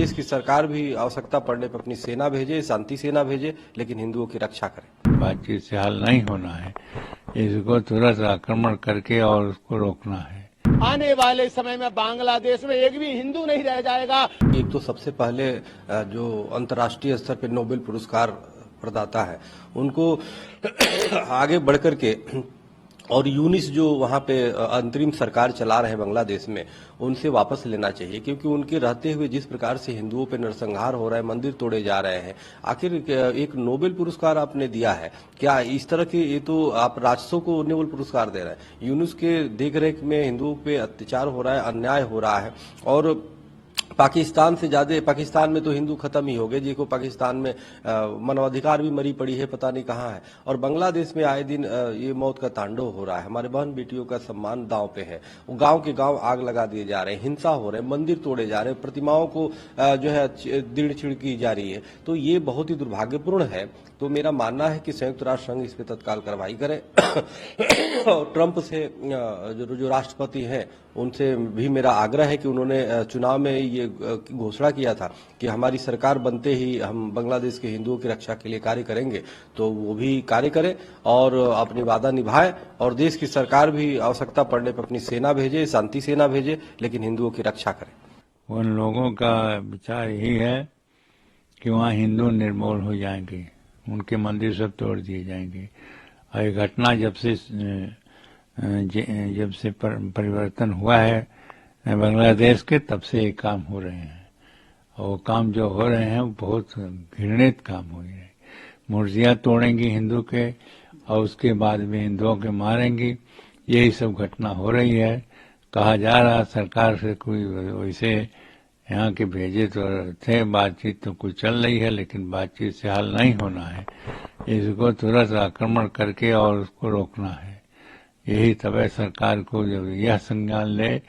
देश की सरकार भी आवश्यकता पड़ने पर अपनी सेना भेजे, शांति सेना भेजे, लेकिन हिंदुओं की रक्षा करे। बातचीत से हल नहीं होना है, इसको तुरंत आक्रमण करके और उसको रोकना है। आने वाले समय में बांग्लादेश में एक भी हिंदू नहीं रह जाएगा। एक तो सबसे पहले जो अंतर्राष्ट्रीय स्तर पर नोबेल पुरस्कार प्रदाता है उनको आगे बढ़कर के और यूनिस जो वहां पे अंतरिम सरकार चला रहे हैं बांग्लादेश में, उनसे वापस लेना चाहिए, क्योंकि उनके रहते हुए जिस प्रकार से हिंदुओं पे नरसंहार हो रहा है, मंदिर तोड़े जा रहे हैं। आखिर एक नोबेल पुरस्कार आपने दिया है, क्या इस तरह के, ये तो आप राजसों को नोबेल पुरस्कार दे रहे हैं। यूनिस के देखरेख में हिंदुओं पे अत्याचार हो रहा है, अन्याय हो रहा है, और पाकिस्तान से ज्यादा, पाकिस्तान में तो हिंदू खत्म ही हो गए, जिसको पाकिस्तान में मानवाधिकार भी मरी पड़ी है, पता नहीं कहाँ है। और बांग्लादेश में आए दिन ये मौत का तांडव हो रहा है, हमारे बहन बेटियों का सम्मान दांव पे है। वो गांव के गांव आग लगा दिए जा रहे हैं, हिंसा हो रहे हैं, मंदिर तोड़े जा रहे हैं, प्रतिमाओं को जो है दीड़ छिड़ की जा रही है। तो ये बहुत ही दुर्भाग्यपूर्ण है। तो मेरा मानना है कि संयुक्त राष्ट्र संघ इस पर तत्काल कार्रवाई करे और ट्रंप से जो राष्ट्रपति हैं उनसे भी मेरा आग्रह है कि उन्होंने चुनाव में ये घोषणा किया था कि हमारी सरकार बनते ही हम बांग्लादेश के हिंदुओं की रक्षा के लिए कार्य करेंगे, तो वो भी कार्य करें और अपनी वादा निभाए, और देश की सरकार भी आवश्यकता पड़ने पर अपनी सेना भेजे, शांति सेना भेजे, लेकिन हिंदुओं की रक्षा करे। उन लोगों का विचार यही है कि वहाँ हिंदू निर्मूल हो जाएंगे, उनके मंदिर सब तोड़ दिए जाएंगे। और ये घटना जब से परिवर्तन हुआ है बांग्लादेश के, तब से ये काम हो रहे हैं, और वो काम जो हो रहे हैं वो बहुत घृणित काम हो रहे हैं। मूर्तियां तोड़ेंगी हिंदू के और उसके बाद में हिंदुओं के मारेंगी, यही सब घटना हो रही है। कहा जा रहा सरकार से कोई वैसे यहाँ के भेजे तो थे, बातचीत तो कुछ चल रही है, लेकिन बातचीत से हल नहीं होना है, इसको तुरंत आक्रमण करके और उसको रोकना है। यही तब है सरकार को जब यह संज्ञान ले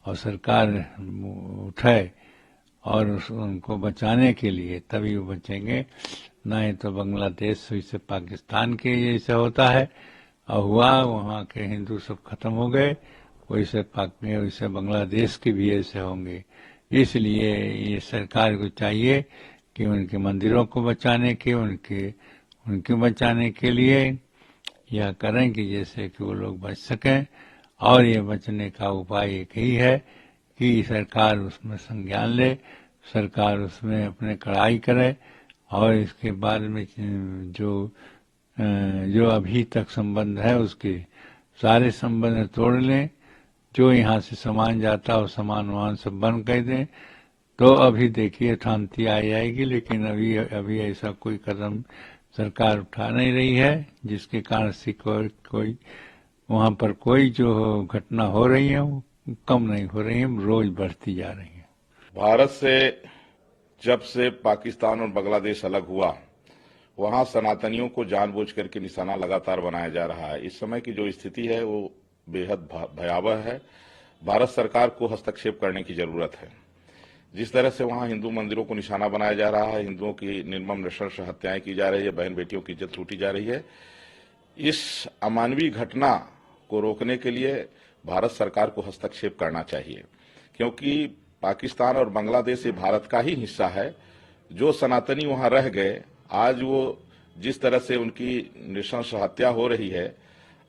और सरकार उठाए और उनको बचाने के लिए, तभी वो बचेंगे। नहीं तो बांग्लादेश से पाकिस्तान के जैसे होता है और हुआ, वहाँ के हिंदू सब खत्म हो गए, वैसे बांग्लादेश के भी ऐसे होंगे। इसलिए ये सरकार को चाहिए कि उनके मंदिरों को बचाने के, उनके बचाने के लिए यह करें कि जैसे कि वो लोग बच सकें। और ये बचने का उपाय एक ही है कि सरकार उसमें संज्ञान ले, सरकार उसमें अपने कड़ाई करे, और इसके बाद में जो अभी तक संबंध है उसके सारे संबंध तोड़ लें। जो यहाँ से सामान जाता है वो सामान वहां सब बंद कर दें, तो अभी देखिए शांति आ जाएगी। लेकिन अभी ऐसा कोई कदम सरकार उठा नहीं रही है, जिसके कारण से कोई वहां पर कोई जो घटना हो रही है वो कम नहीं हो रही है, रोज बढ़ती जा रही है। भारत से जब से पाकिस्तान और बांग्लादेश अलग हुआ, वहां सनातनियों को जानबूझ करके निशाना लगातार बनाया जा रहा है। इस समय की जो स्थिति है वो बेहद भयावह है। भारत सरकार को हस्तक्षेप करने की जरूरत है। जिस तरह से वहां हिंदू मंदिरों को निशाना बनाया जा रहा है, हिंदुओं की निर्मम नृशंस हत्याएं की जा रही है, बहन बेटियों की इज्जत लूटी जा रही है, इस अमानवीय घटना को रोकने के लिए भारत सरकार को हस्तक्षेप करना चाहिए, क्योंकि पाकिस्तान और बांग्लादेश ये भारत का ही हिस्सा है। जो सनातनी वहां रह गए, आज वो जिस तरह से उनकी नृशंस हत्या हो रही है,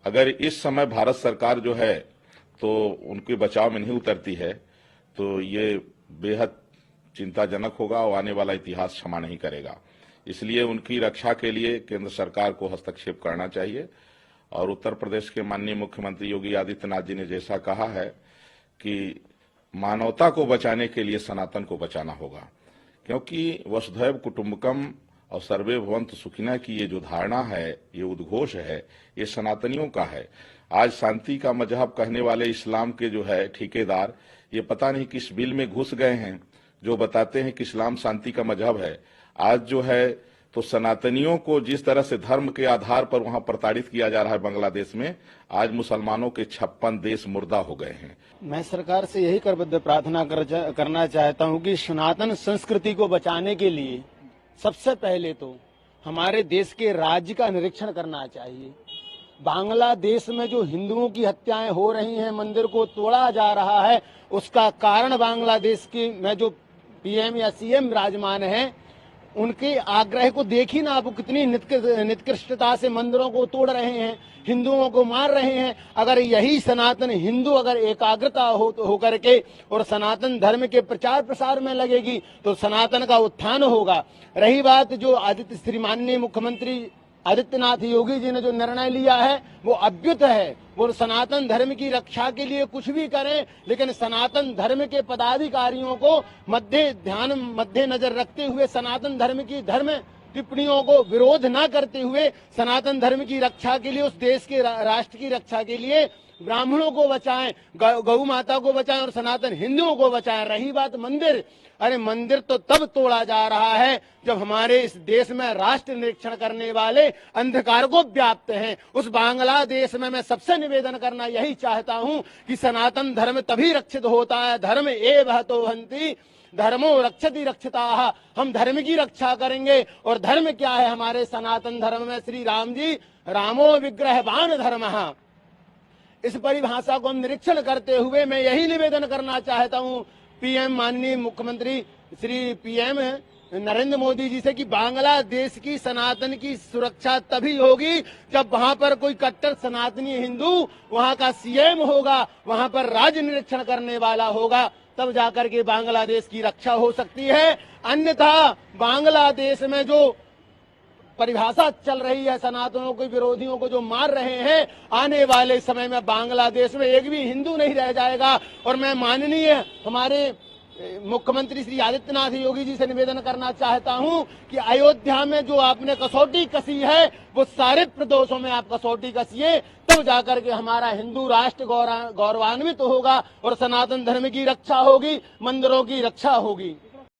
अगर इस समय भारत सरकार जो है तो उनके बचाव में नहीं उतरती है, तो ये बेहद चिंताजनक होगा और आने वाला इतिहास क्षमा नहीं करेगा। इसलिए उनकी रक्षा के लिए केंद्र सरकार को हस्तक्षेप करना चाहिए। और उत्तर प्रदेश के माननीय मुख्यमंत्री योगी आदित्यनाथ जी ने जैसा कहा है कि मानवता को बचाने के लिए सनातन को बचाना होगा, क्योंकि वसुधैव कुटुंबकम और सर्वे भवन्तु सुखिनः की ये जो धारणा है, ये उद्घोष है, ये सनातनियों का है। आज शांति का मजहब कहने वाले इस्लाम के जो है ठेकेदार, ये पता नहीं किस बिल में घुस गए हैं जो बताते हैं कि इस्लाम शांति का मजहब है। आज जो है तो सनातनियों को जिस तरह से धर्म के आधार पर वहां प्रताड़ित किया जा रहा है बांग्लादेश में, आज मुसलमानों के 56 देश मुर्दा हो गए हैं। मैं सरकार से यही करबद्ध प्रार्थना करना चाहता हूं कि सनातन संस्कृति को बचाने के लिए सबसे पहले तो हमारे देश के राज्य का निरीक्षण करना चाहिए। बांग्लादेश में जो हिंदुओं की हत्याएं हो रही हैं, मंदिर को तोड़ा जा रहा है, उसका कारण बांग्लादेश में जो पीएम या सीएम विराजमान हैं, उनके आग्रह को देखी ना आप, कितनी निकृष्टता से मंदिरों को तोड़ रहे हैं, हिंदुओं को मार रहे हैं। अगर यही सनातन हिंदू अगर एकाग्रता हो करके और सनातन धर्म के प्रचार प्रसार में लगेगी तो सनातन का उत्थान होगा। रही बात जो श्रीमाननीय मुख्यमंत्री आदित्यनाथ योगी जी ने जो निर्णय लिया है वो अद्भुत है। वो सनातन धर्म की रक्षा के लिए कुछ भी करें, लेकिन सनातन धर्म के पदाधिकारियों को मध्य नजर रखते हुए सनातन धर्म की टिप्पणियों को विरोध न करते हुए सनातन धर्म की रक्षा के लिए, उस देश के राष्ट्र की रक्षा के लिए ब्राह्मणों को बचाएं, गौ माता को बचाएं और सनातन हिंदुओं को बचाएं। रही बात मंदिर, अरे मंदिर तो तब तोड़ा जा रहा है जब हमारे इस देश में राष्ट्र निरीक्षण करने वाले अंधकार को व्याप्त हैं। उस बांग्लादेश में मैं सबसे निवेदन करना यही चाहता हूं कि सनातन धर्म तभी रक्षित होता है, धर्म एव तो हंति धर्मो रक्षति रक्षिताः। हम धर्म की रक्षा करेंगे और धर्म क्या है हमारे सनातन धर्म में? श्री राम जी रामो विग्रहवान धर्मः, इस परिभाषा को हम निरीक्षण करते हुए मैं यही निवेदन करना चाहता हूं पीएम माननीय मुख्यमंत्री श्री पीएम नरेंद्र मोदी जी से कि बांग्लादेश की सनातन की सुरक्षा तभी होगी जब वहां पर कोई कट्टर सनातनी हिंदू वहां का सीएम होगा, वहां पर राज्य निरीक्षण करने वाला होगा, तब जाकर के बांग्लादेश की रक्षा हो सकती है। अन्यथा बांग्लादेश में जो परिभाषा चल रही है, सनातनों के विरोधियों को जो मार रहे हैं, आने वाले समय में बांग्लादेश में एक भी हिंदू नहीं रह जाएगा। और मैं माननीय हमारे मुख्यमंत्री श्री आदित्यनाथ योगी जी से निवेदन करना चाहता हूं कि अयोध्या में जो आपने कसौटी कसी है वो सारे प्रदोषों में आप कसौटी कसिए, तब जाकर के हमारा हिंदू राष्ट्र गौरवान्वित होगा और सनातन धर्म की रक्षा होगी, मंदिरों की रक्षा होगी।